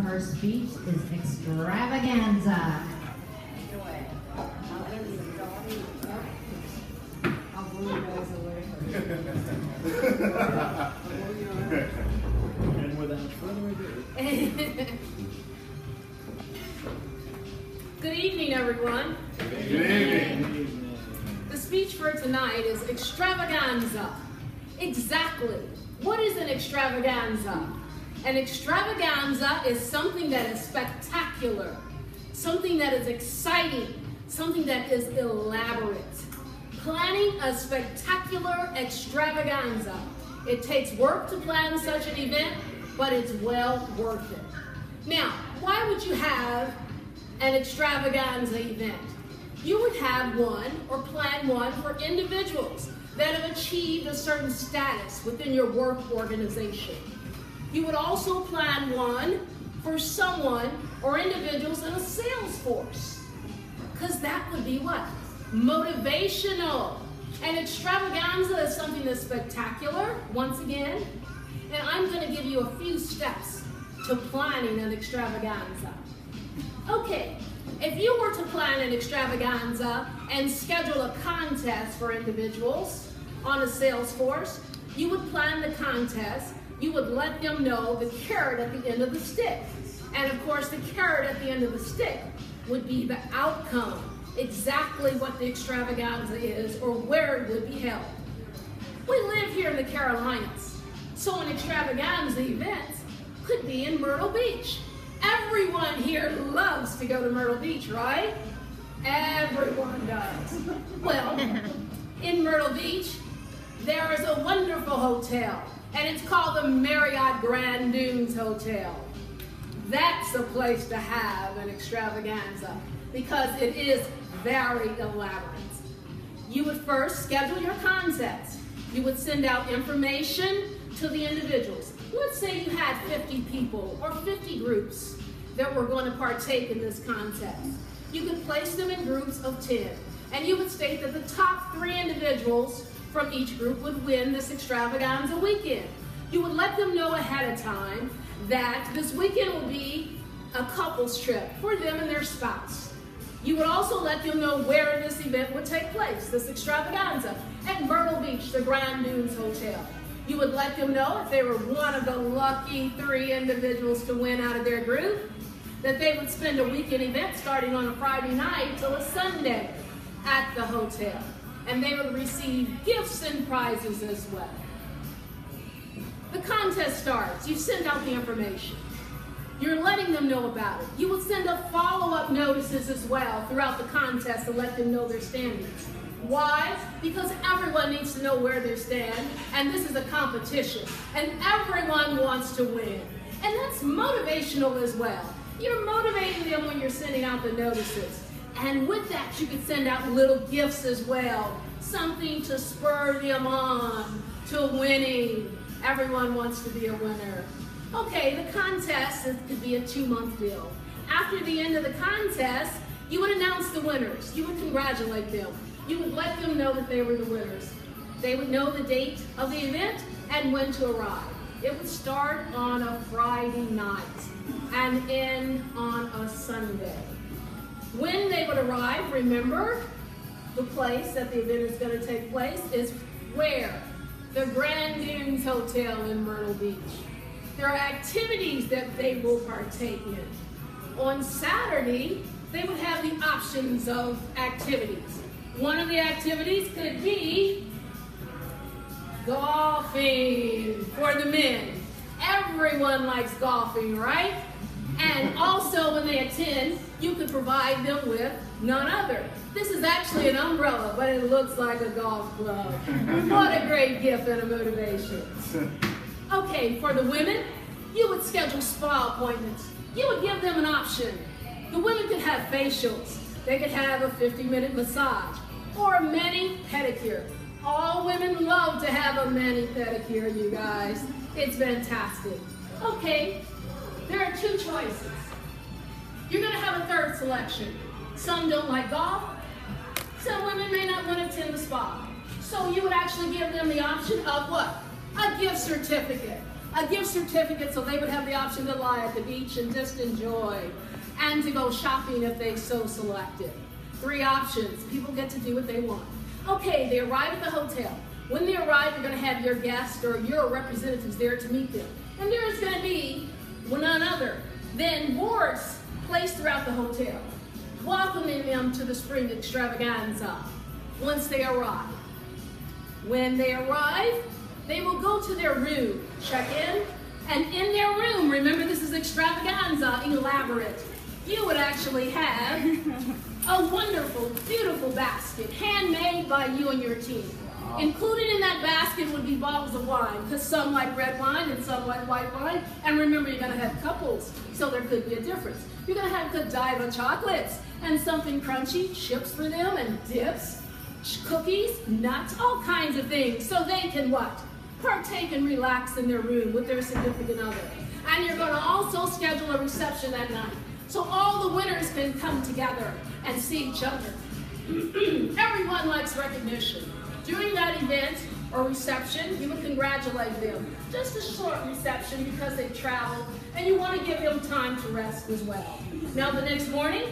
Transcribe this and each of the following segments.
her speech is extravaganza. And without further ado. Good evening, everyone. Good evening. The speech for tonight is extravaganza. Exactly. What is an extravaganza? An extravaganza is something that is spectacular, something that is exciting, something that is elaborate. Planning a spectacular extravaganza. It takes work to plan such an event, but it's well worth it. Now, why would you have an extravaganza event? You would have one or plan one for individuals that have achieved a certain status within your work organization. You would also plan one for someone or individuals in a sales force, because that would be what? Motivational. An extravaganza is something that's spectacular, once again, and I'm going to give you a few steps to planning an extravaganza. Okay, if you were to plan an extravaganza and schedule a contest for individuals on a sales force, you would plan the contest. You would let them know the carrot at the end of the stick. And of course, the carrot at the end of the stick would be the outcome, exactly what the extravaganza is or where it would be held. We live here in the Carolinas, so an extravaganza event could be in Myrtle Beach. Everyone here loves to go to Myrtle Beach, right? Everyone does. Well, in Myrtle Beach, there is a wonderful hotel, and it's called the Marriott Grand Dunes Hotel. That's a place to have an extravaganza because it is very elaborate. You would first schedule your contest. You would send out information to the individuals. Let's say you had 50 people or 50 groups that were going to partake in this contest. You could place them in groups of 10, and you would state that the top 3 individuals from each group would win this extravaganza weekend. You would let them know ahead of time that this weekend will be a couples trip for them and their spouse. You would also let them know where this event would take place, this extravaganza, at Myrtle Beach, the Grand Dunes Hotel. You would let them know if they were one of the lucky 3 individuals to win out of their group, that they would spend a weekend event starting on a Friday night till a Sunday at the hotel. And they would receive gifts and prizes as well. The contest starts. You send out the information. You're letting them know about it. You will send out follow-up notices as well throughout the contest to let them know their standings. Why? Because everyone needs to know where they stand, and this is a competition, and everyone wants to win. And that's motivational as well. You're motivating them when you're sending out the notices. And with that, you can send out little gifts as well, something to spur them on to winning. Everyone wants to be a winner. Okay, the contest could be a 2-month deal. After the end of the contest, you would announce the winners. You would congratulate them. You would let them know that they were the winners. They would know the date of the event and when to arrive. It would start on a Friday night and end on a Sunday. When they would arrive, remember, the place that the event is going to take place is where? The Grand Dunes Hotel in Myrtle Beach. There are activities that they will partake in. On Saturday, they would have the options of activities. One of the activities could be golfing for the men. Everyone likes golfing, right? And also when they attend, you could provide them with none other. This is actually an umbrella, but it looks like a golf club. What a great gift and a motivation. Okay, for the women, you would schedule spa appointments. You would give them an option. The women could have facials. They could have a 50-minute massage or a mani-pedicure. All women love to have a mani-pedicure, you guys. It's fantastic. Okay, there are 2 choices. You're going to have a third selection. Some don't like golf. Some women may not want to attend the spa. So you would actually give them the option of what? A gift certificate. a gift certificate so they would have the option to lie at the beach and just enjoy, and to go shopping if they so selected. 3 options. People get to do what they want. Okay, they arrive at the hotel. When they arrive, you're going to have your guest or your representatives there to meet them. And there is going to be none other than boards placed throughout the hotel, welcoming them to the spring extravaganza once they arrive. When they arrive, they will go to their room, check in, and in their room, remember this is extravaganza, elaborate, you would actually have a wonderful, beautiful basket, handmade by you and your team. Included in that basket would be bottles of wine, because some like red wine and some like white wine. And remember, you're going to have couples, so there could be a difference. You're going to have Godiva chocolates and something crunchy, chips for them and dips, cookies, nuts, all kinds of things, so they can what? Partake and relax in their room with their significant other. And you're going to also schedule a reception that night, so all the winners can come together and see each other. Everyone likes recognition. During that event or reception, you would congratulate them. Just a short reception because they traveled, and you want to give them time to rest as well. Now the next morning,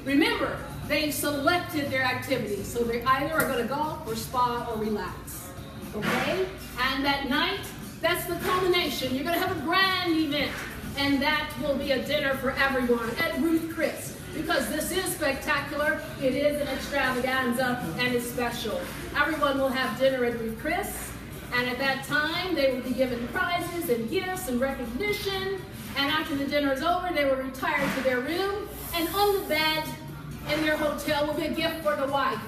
remember, they selected their activities, so they either are going to golf or spa or relax. Okay? And that night, that's the culmination. You're going to have a grand event, and that will be a dinner for everyone at Ruth Chris. Because this is spectacular, it is an extravaganza, and it's special. Everyone will have dinner at Ruth Chris, and at that time, they will be given prizes and gifts and recognition, and after the dinner is over, they will retire to their room, and on the bed in their hotel will be a gift for the wife,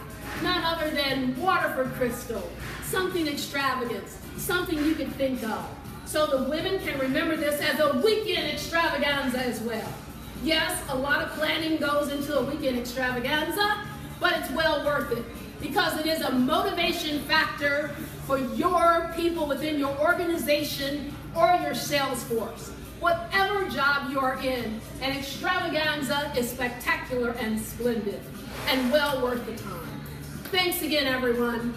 none other than Waterford Crystal, something extravagant, something you can think of. So the women can remember this as a weekend extravaganza as well. Yes, a lot of planning goes into a weekend extravaganza, but it's well worth it because it is a motivation factor for your people within your organization or your sales force. Whatever job you are in, an extravaganza is spectacular and splendid and well worth the time. Thanks again, everyone.